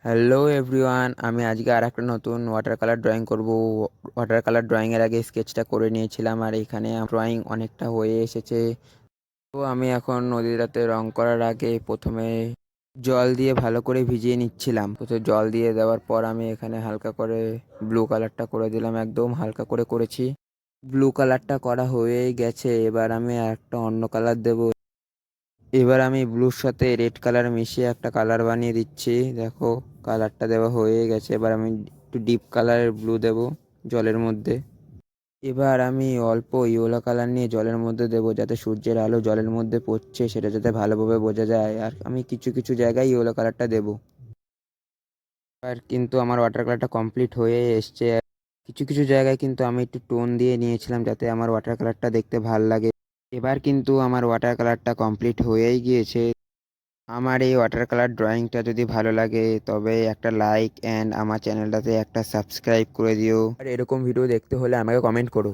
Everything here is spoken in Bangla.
হ্যালো এভরিওয়ান, আমি আজকে আর একটা নতুন ওয়াটার কালার ড্রয়িং করব। ওয়াটার কালার ড্রয়িংয়ের আগে স্কেচটা করে নিয়েছিলাম, আর এখানে ড্রয়িং অনেকটা হয়ে এসেছে। তো আমি এখন নদীটাতে রং করার আগে প্রথমে জল দিয়ে ভালো করে ভিজিয়ে নিচ্ছিলাম। তো জল দিয়ে দেওয়ার পর আমি এখানে হালকা করে ব্লু কালারটা করে দিলাম, একদম হালকা করে করেছি। ব্লু কালারটা করা হয়েই গেছে, এবার আমি একটা অন্য কালার দেব। এবার আমি ব্লুর সাথে রেড কালার মিশিয়ে একটা কালার বানিয়ে দিচ্ছি। দেখো, কালারটা দেওয়া হয়ে গেছে। এবার আমি একটু ডিপ কালারের ব্লু দেব জলের মধ্যে। এবার আমি অল্প ইয়েলো কালার নিয়ে জলের মধ্যে দেবো, যাতে সূর্যের আলো জলের মধ্যে পড়ছে সেটা যাতে ভালোভাবে বোঝা যায়। আর আমি কিছু কিছু জায়গায় ইয়েলো কালারটা দেবো। আর কিন্তু আমার ওয়াটার কালারটা কমপ্লিট হয়ে এসছে। কিছু কিছু জায়গায় কিন্তু আমি একটু টোন দিয়ে নিয়েছিলাম, যাতে আমার ওয়াটার কালারটা দেখতে ভাল লাগে। এবার কিন্তু আমার ওয়াটার কালারটা কমপ্লিট হয়েই গিয়েছে। আমার এই ওয়াটার কালার ড্রয়িংটা যদি ভালো লাগে তবে একটা লাইক অ্যান্ড আমার চ্যানেলটাতে একটা সাবস্ক্রাইব করে দিও। আর এরকম ভিডিও দেখতে হলে আমাকে কমেন্ট করো।